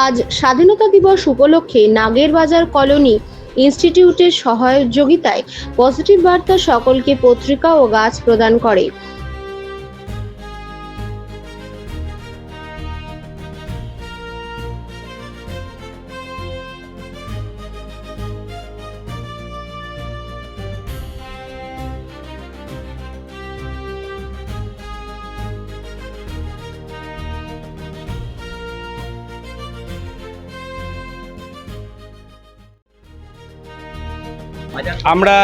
আজ স্বাধীনতা দিবস উপলক্ষে নাগেরবাজার কলোনি ইনস্টিটিউটের সহযোগিতায় পজিটিভ বার্তা সকলকে পত্রিকা ও গাছ প্রদান করে। আমরা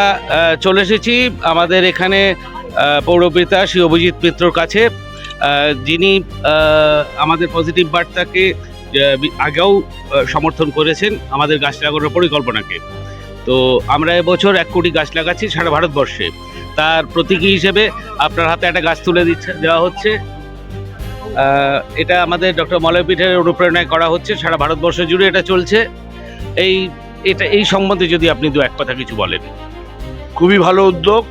চলে এসেছি আমাদের এখানে পৌরপিতা শ্রী অভিজিৎ মিত্রর কাছে, যিনি আমাদের পজিটিভ বার্তাকে আগেও সমর্থন করেছেন আমাদের গাছ লাগানোর পরিকল্পনাকে। তো আমরা এবছর 1 কোটি গাছ লাগাচ্ছি সারা ভারতবর্ষে। তার প্রতীকী হিসেবে আপনার হাতে একটা গাছ তুলে দেওয়া হচ্ছে। এটা আমাদের ডক্টর মলয়পীঠের অনুপ্রেরণায় করা হচ্ছে, সারা ভারতবর্ষ জুড়ে এটা চলছে। এই সম্বন্ধে যদি আপনি দু এক কথা কিছু বলেন। খুবই ভালো উদ্যোগ।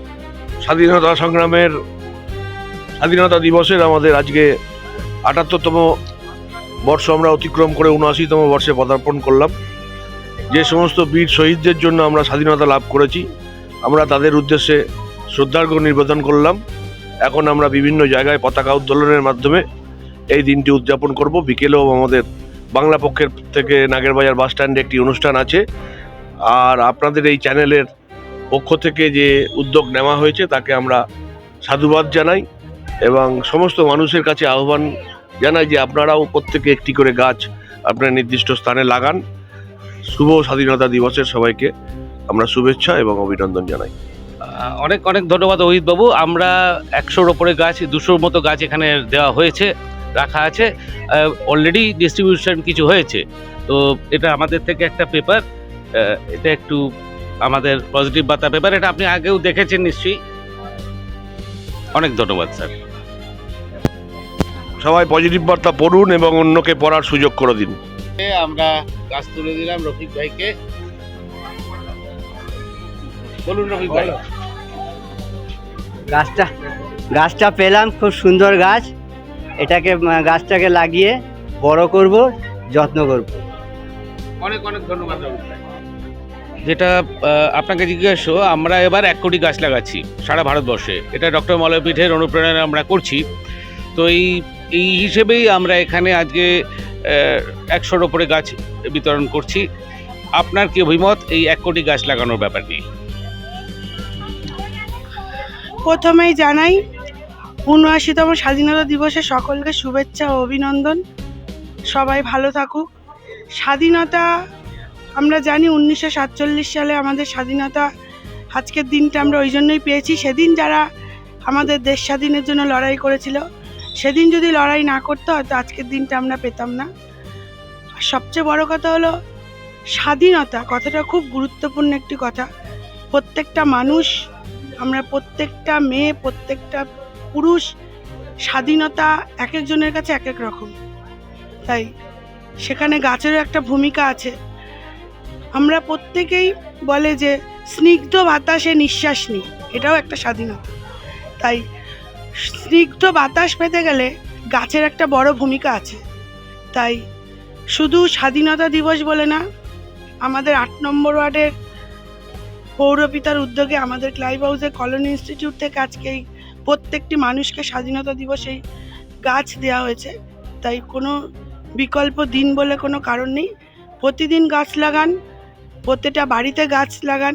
স্বাধীনতা দিবসের আমাদের আজকে ৭৮তম বর্ষ আমরা অতিক্রম করে ৭৯তম বর্ষে পদার্পণ করলাম। যে সমস্ত বীর শহীদদের জন্য আমরা স্বাধীনতা লাভ করেছি, আমরা তাদের উদ্দেশ্যে শ্রদ্ধার্ঘ্য নিবেদন করলাম। এখন আমরা বিভিন্ন জায়গায় পতাকা উত্তোলনের মাধ্যমে এই দিনটি উদযাপন করব। বিকেলেও আমাদের বাংলা পক্ষের থেকে নাগেরবাজার বাস স্ট্যান্ডে একটি অনুষ্ঠান আছে। আর আপনাদের এই চ্যানেলের পক্ষ থেকে যে উদ্যোগ নেওয়া হয়েছে তাকে আমরা সাধুবাদ জানাই এবং সমস্ত মানুষের কাছে আহ্বান জানাই যে আপনারাও প্রত্যেকে একটি করে গাছ আপনার নির্দিষ্ট স্থানে লাগান। শুভ স্বাধীনতা দিবসের সবাইকে আমরা শুভেচ্ছা এবং অভিনন্দন জানাই। অনেক অনেক ধন্যবাদ অভিজিৎ বাবু। আমরা 100-র ওপরে গাছ, 200-র মতো গাছ এখানে দেওয়া হয়েছে, রাখা আছে। অলরেডি ডিস্ট্রিবিউশন কিছু হয়েছে। তো এটা আমাদের থেকে একটা পেপার, এটা একটু আমাদের পজিটিভ বার্তা পেপার, এটা আপনি আগেও দেখেছেন নিশ্চয়ই। অনেক ধন্যবাদ স্যার। সবাই পজিটিভ বার্তা পড়ুন এবং অন্যকে পড়ার সুযোগ করে দিন। আমরা গাছ তুলে দিলাম রফিক ভাইকে। বলুন রফিক ভাই। গাছটা পেলাম, খুব সুন্দর গাছ। গাছটাকে লাগিয়ে বড় করব, যত্ন করব। অনেক অনেক ধন্যবাদ রফিক ভাই। যেটা আপনাকে জিজ্ঞেস, আমরা এবার 1 কোটি গাছ লাগাচ্ছি সারা ভারতবর্ষে। এটা ডক্টর মলয়পীঠের অনুপ্রেরণায় আমরা করছি। তো এই হিসেবেই আমরা এখানে আজকে 100-র ওপরে গাছ বিতরণ করছি। আপনার কি অভিমত এই 1 কোটি গাছ লাগানোর ব্যাপার নিয়ে? প্রথমেই জানাই ৭৯তম স্বাধীনতা দিবসে সকলকে শুভেচ্ছা ও অভিনন্দন। সবাই ভালো থাকুক। স্বাধীনতা আমরা জানি 1947 সালে আমাদের স্বাধীনতা। আজকের দিনটা আমরা ওই জন্যই পেয়েছি। সেদিন যারা আমাদের দেশ স্বাধীনের জন্য লড়াই করেছিল, সেদিন যদি লড়াই না করতে হয়তো আজকের দিনটা আমরা পেতাম না। আর সবচেয়ে বড় কথা হলো স্বাধীনতা কথাটা খুব গুরুত্বপূর্ণ একটি কথা। প্রত্যেকটা মানুষ, আমরা প্রত্যেকটা মেয়ে, প্রত্যেকটা পুরুষ, স্বাধীনতা এক একজনের কাছে এক এক রকম। তাই সেখানে গাছেরও একটা ভূমিকা আছে। আমরা প্রত্যেকেই বলে যে স্নিগ্ধ বাতাসে নিঃশ্বাস নিই, এটাও একটা স্বাধীনতা। তাই স্নিগ্ধ বাতাস পেতে গেলে গাছের একটা বড় ভূমিকা আছে। তাই শুধু স্বাধীনতা দিবস বলে না, আমাদের 8 নম্বর ওয়ার্ডের পৌরপিতার উদ্যোগে আমাদের ক্লাইভ হাউসের কলোনি ইনস্টিটিউট থেকে আজকে প্রত্যেকটি মানুষকে স্বাধীনতা দিবসেই গাছ দেওয়া হয়েছে। তাই কোনো বিকল্প দিন বলে কোনো কারণ নেই। প্রতিদিন গাছ লাগান, প্রতিটা বাড়িতে গাছ লাগান।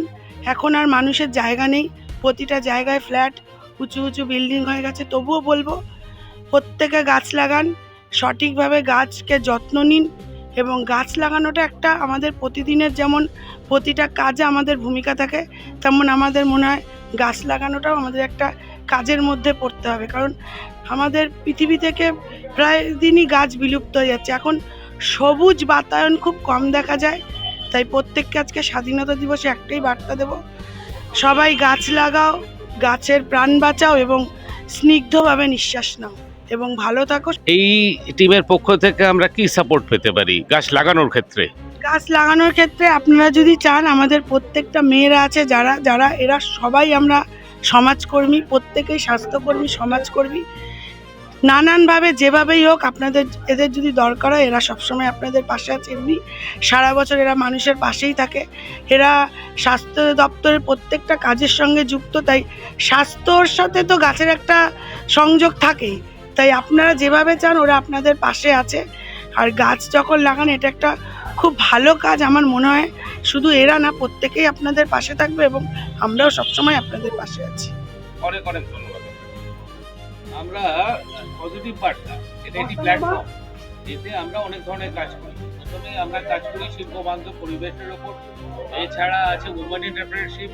এখন আর মানুষের জায়গা নেই, প্রতিটা জায়গায় ফ্ল্যাট, উঁচু উঁচু বিল্ডিং হয়ে গেছে। তবুও বলবো প্রত্যেকে গাছ লাগান, সঠিকভাবে গাছকে যত্ন নিন। এবং গাছ লাগানোটা একটা আমাদের প্রতিদিনের, যেমন প্রতিটা কাজে আমাদের ভূমিকা থাকে, তেমন আমাদের মনে হয় গাছ লাগানোটাও আমাদের একটা কাজের মধ্যে পড়তে হবে। কারণ আমাদের পৃথিবী থেকে প্রায় দিনই গাছ বিলুপ্ত হয়ে যাচ্ছে। এখন সবুজ বাতায়ন খুব কম দেখা যায়। তাই প্রত্যেককে আজকে স্বাধীনতা দিবসে একটাই বার্তা দেব, সবাই গাছ লাগাও, গাছের প্রাণ বাঁচাও এবং স্নিগ্ধভাবে নিঃশ্বাস নাও এবং ভালো থাকো। এই টিমের পক্ষ থেকে আমরা কি সাপোর্ট পেতে পারি গাছ লাগানোর ক্ষেত্রে? গাছ লাগানোর ক্ষেত্রে আপনারা যদি চান, আমাদের প্রত্যেকটা মেয়েরা আছে যারা এরা সবাই আমরা সমাজকর্মী, প্রত্যেকেই স্বাস্থ্যকর্মী, সমাজকর্মী। নানানভাবে যেভাবেই হোক আপনাদের এদের যদি দরকার হয় এরা সবসময় আপনাদের পাশে আছে। এমনি সারা বছর এরা মানুষের পাশেই থাকে। এরা স্বাস্থ্য দপ্তরের প্রত্যেকটা কাজের সঙ্গে যুক্ত, তাই স্বাস্থ্যর সাথে তো গাছের একটা সংযোগ থাকেই। তাই আপনারা যেভাবে চান ওরা আপনাদের পাশে আছে। আর গাছ যখন লাগান এটা একটা খুব ভালো কাজ আমার মনে হয়। শুধু এরা না, প্রত্যেকেই আপনাদের পাশে থাকবে এবং আমরাও সবসময় আপনাদের পাশে আছি। অনেক অনেক ধন্যবাদ। আমরা পজিটিভ বার্তা, এটা একটি প্ল্যাটফর্ম, এতে আমরা অনেক ধরনের কাজ করি। প্রথমে আমরা কাজ করি শিল্প বান্ধব পরিবেশের ওপর, এছাড়া আছে উইমেন এন্টারপ্রেনারশিপ,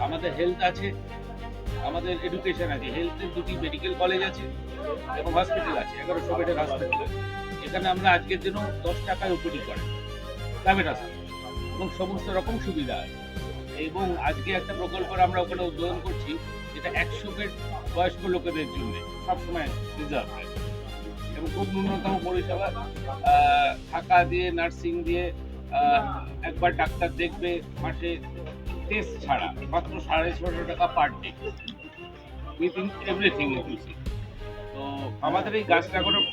আমাদের হেলথ আছে, আমাদের এডুকেশন আছে। হেলথের 2টি মেডিকেল কলেজ আছে এবং হসপিটাল আছে, 1100 বেডের হসপিটাল আছে। এখানে আমরা আজকের দিনও 10 টাকায় ওপিডি করে প্রাইভেট হসপিটাল এবং সমস্ত রকম সুবিধা আছে। এবং আজকে একটা প্রকল্প আমরা ওখানে উদ্বোধন করছি, যেটা 100 বেড বয়স্ক লোকেদের জন্য সবসময় রিজার্ভ হয় এবং খুব ন্যূনতম পরিষেবা, থাকা দিয়ে, নার্সিং দিয়ে, একবার ডাক্তার দেখবে মাসে, টেস্ট ছাড়া মাত্র 650 টাকা per day, within everything inclusive. তো আমাদের এই গাছ লাগানোর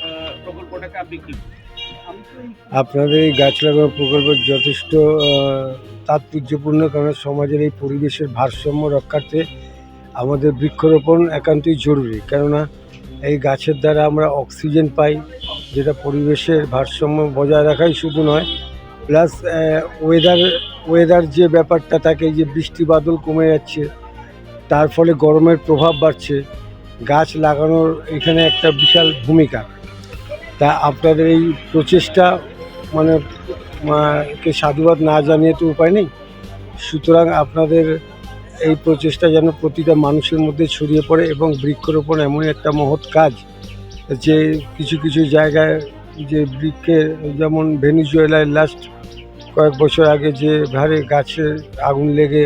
প্রকল্পটাকে আপনি কি আপনাদের এই গাছ লাগানো প্রকল্প যথেষ্ট তাৎপর্যপূর্ণ, কারণ সমাজের এই পরিবেশের ভারসাম্য রক্ষার্থে আমাদের বৃক্ষরোপণ একান্তই জরুরি। কেননা এই গাছের দ্বারা আমরা অক্সিজেন পাই, যেটা পরিবেশের ভারসাম্য বজায় রাখাই শুধু নয়, প্লাস ওয়েদার যে ব্যাপারটা থাকে, যে বৃষ্টি বাদল কমে যাচ্ছে, তার ফলে গরমের প্রভাব বাড়ছে, গাছ লাগানোর এখানে একটা বিশাল ভূমিকা। তা আপনাদের এই প্রচেষ্টা মানে কে সাধুবাদ না জানিয়ে তো উপায় নেই। সুতরাং আপনাদের এই প্রচেষ্টা যেন প্রতিটা মানুষের মধ্যে ছড়িয়ে পড়ে এবং বৃক্ষরোপণ এমনই একটা মহৎ কাজ যে কিছু কিছু জায়গায় যে বৃক্ষের, যেমন ভেনিজুয়েলায় লাস্ট কয়েক বছর আগে যে ভারে গাছের আগুন লেগে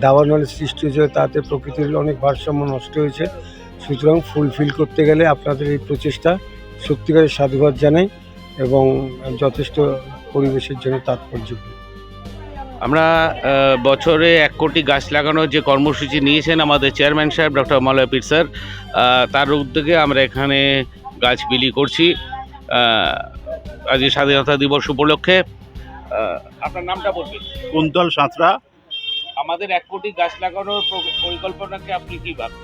দাবানলের সৃষ্টি হয়েছে, তাতে প্রকৃতির অনেক ভারসাম্য নষ্ট হয়েছে। সুতরাং ফুলফিল করতে গেলে আপনাদের এই প্রচেষ্টা সত্যিকারের সাধুবাদ জানাই এবং যথেষ্ট পরিবেশের জন্য তাৎপর্যপূর্ণ। আমরা বছরে 1 কোটি গাছ লাগানোর যে কর্মসূচি নিয়েছেন আমাদের চেয়ারম্যান সাহেব ডক্টর মলয় পীর স্যার, তার উদ্যোগে আমরা এখানে গাছ বিলি করছি আজকে স্বাধীনতা দিবস উপলক্ষে। আপনার নামটা বলবেন? কুন্তল সাঁতরা। আমাদের 1 কোটি গাছ লাগানোর পরিকল্পনাকে আপনি কি ভাবেন?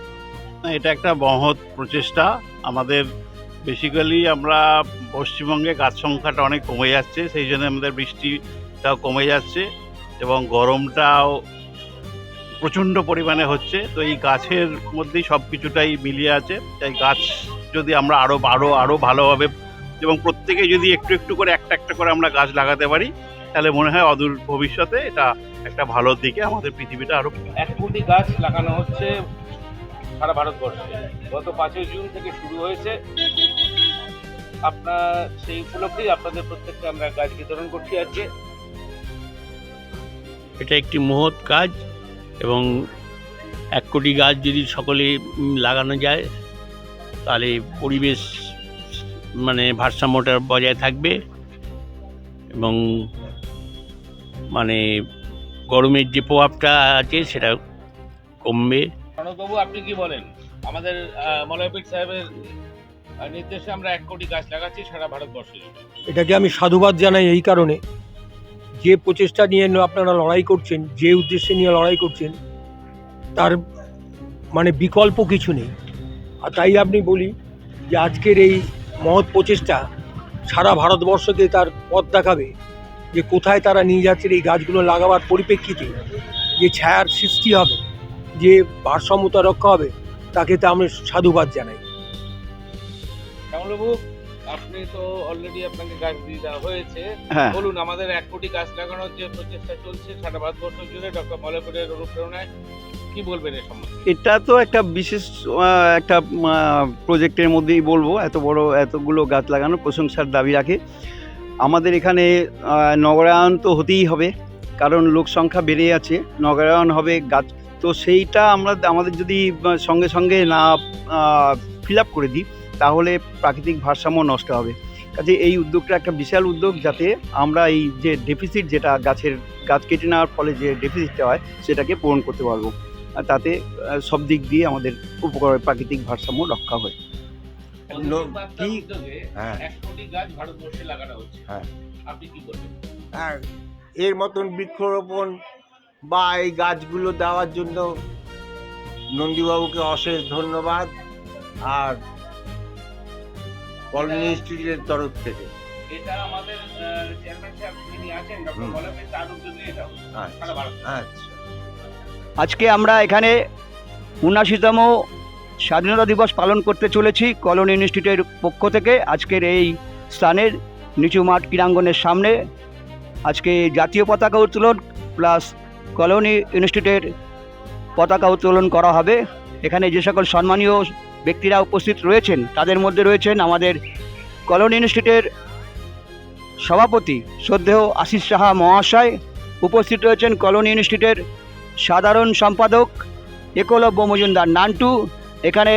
এটা একটা মহৎ প্রচেষ্টা। আমাদের বেসিক্যালি আমরা পশ্চিমবঙ্গে গাছ সংখ্যাটা অনেক কমে যাচ্ছে, সেই জন্য আমাদের বৃষ্টিটাও কমে যাচ্ছে এবং গরমটাও প্রচণ্ড পরিমাণে হচ্ছে। তো এই গাছের মধ্যেই সব কিছুটাই মিলিয়ে আছে। তাই গাছ যদি আমরা আরও ভালোভাবে এবং প্রত্যেকে যদি একটু একটু করে একটা করে আমরা গাছ লাগাতে পারি, তাহলে মনে হয় অদূর ভবিষ্যতে এটা একটা ভালো দিকে আমাদের পৃথিবীটা আরও। 1 কোটি গাছ লাগানো হচ্ছে সারা ভারতবর্ষে, গত 5 জুন থেকে শুরু হয়েছে। আপনার সেই উপলক্ষেই আপনাদের প্রত্যেককে আমরা গাছ বিতরণ করছি আজকে। এটা একটি মহৎ কাজ এবং 1 কোটি গাছ যদি সকলে লাগানো যায় তাহলে পরিবেশ মানে ভারসাম্যটা বজায় থাকবে এবং মানে গরমের যে প্রভাবটা আছে সেটা কমবে। প্রণববাবু, আপনি কি বলেন? আমাদের মলয় পীর সাহেবের নির্দেশে আমরা 1 কোটি গাছ লাগাচ্ছি সারা ভারতবর্ষে। এটাকে আমি সাধুবাদ জানাই এই কারণে, যে প্রচেষ্টা নিয়ে আপনারা লড়াই করছেন, যে উদ্দেশ্যে নিয়ে লড়াই করছেন, তার মানে বিকল্প কিছু নেই। আর তাই আপনি বলি যে আজকের এই মহৎ প্রচেষ্টা সারা ভারতবর্ষকে তার পথ দেখাবে যে কোথায় তারা নিয়ে যাচ্ছেন। এই গাছগুলো লাগাবার পরিপ্রেক্ষিতে যে ছায়ার সৃষ্টি হবে, যে ভারসাম্যতা রক্ষা হবে, তাকে তো আমি সাধুবাদ জানাই। শ্যামলবাবু, আপনি তো অলরেডি আপনাকে গাছ দিয়ে দেওয়া হয়েছে। হ্যাঁ, বলুন, আমাদের 1 কোটি গাছ লাগানোর যে প্রচেষ্টা চলছে সারা ভারতবর্ষ জুড়ে ডক্টর মলয় পীরের অনুপ্রেরণায়, কি বলবেন এ সম্বন্ধে? এটা তো একটা বিশেষ একটা প্রজেক্টের মধ্যেই বলবো। এতগুলো গাছ লাগানো প্রশংসার দাবি রাখে। আমাদের এখানে নগরায়ন তো হতেই হবে, কারণ লোক সংখ্যা বেড়ে আছে, নগরায়ন হবে গাছ। তো সেইটা আমাদের যদি সঙ্গে সঙ্গে না ফিল আপ করে দিই, তাহলে প্রাকৃতিক ভারসাম্য নষ্ট হবে। কাজে এই উদ্যোগটা একটা বিশাল উদ্যোগ, যাতে আমরা এই যে ডেফিসিট, যেটা গাছ কেটে নেওয়ার ফলে যে ডেফিসিটটা হয়, সেটাকে পূরণ করতে পারবো। আর তাতে সব দিক দিয়ে আমাদের উপকার, প্রাকৃতিক ভারসাম্য রক্ষা হয়। বার্তার কি উদ্যোগে হ্যাঁ 1 কোটি গাছ ভারতবর্ষে লাগানো হচ্ছে, হ্যাঁ আপনি কি বলবেন? আর এর মতন বৃক্ষরোপণ বা এই গাছগুলো দেওয়ার জন্য নন্দীবাবুকে অশেষ ধন্যবাদ, আর কলোনি ইনস্টিটিউটের তরফ থেকে। এটা আমাদের চেয়ারম্যান সাহেব যিনি আছেন ডক্টর হুম। বলরাম তার উদ্যোগে এটা হচ্ছে সারা ভারত। আচ্ছা আজকে আমরা এখানে ৭৯তম স্বাধীনতা দিবস পালন করতে চলেছি কলোনি ইনস্টিটিউটের পক্ষ থেকে। আজকের এই স্থানের নিচু মাঠ ক্রীড়াঙ্গনের সামনে আজকে জাতীয় পতাকা উত্তোলন প্লাস কলোনি ইনস্টিটিউটের পতাকা উত্তোলন করা হবে। এখানে যে সকল সম্মানীয় ব্যক্তিরা উপস্থিত রয়েছেন তাদের মধ্যে রয়েছেন আমাদের কলোনি ইনস্টিটিউটের সভাপতি শ্রদ্ধেয় আশিস সাহা মহাশয়, উপস্থিত রয়েছেন কলোনি ইনস্টিটিউটের সাধারণ সম্পাদক একলব্য মজুমদার নান্টু, এখানে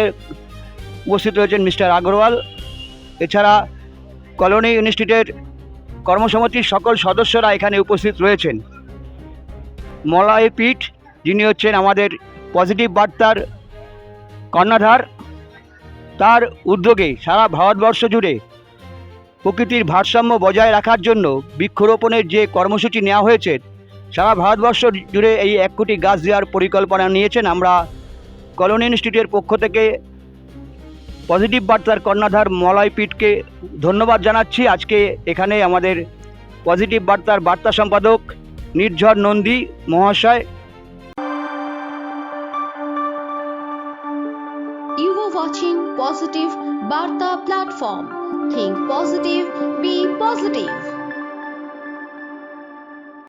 উপস্থিত রয়েছেন মিস্টার আগরওয়াল, এছাড়া কলোনি ইনস্টিটিউটের কর্মসমিতির সকল সদস্যরা এখানে উপস্থিত রয়েছেন। মলয় পীঠ যিনি হচ্ছেন আমাদের পজিটিভ বার্তার কর্ণধার, তার উদ্যোগে সারা ভারতবর্ষ জুড়ে প্রকৃতির ভারসাম্য বজায় রাখার জন্য বৃক্ষরোপণের যে কর্মসূচি নেওয়া হয়েছে, সারা ভারতবর্ষ জুড়ে এই 1 কোটি গাছ দেওয়ার পরিকল্পনা নিয়েছেন। আমরা কলোনি ইনস্টিটিউটের পক্ষ থেকে পজিটিভ বার্তার কর্ণধার মলয় পীঠকে ধন্যবাদ জানাচ্ছি। আজকে এখানে আমাদের পজিটিভ বার্তার বার্তা সম্পাদক নির্ঝর নন্দী মহাশয়। You were watching Positive Barta platform. Think positive, be positive.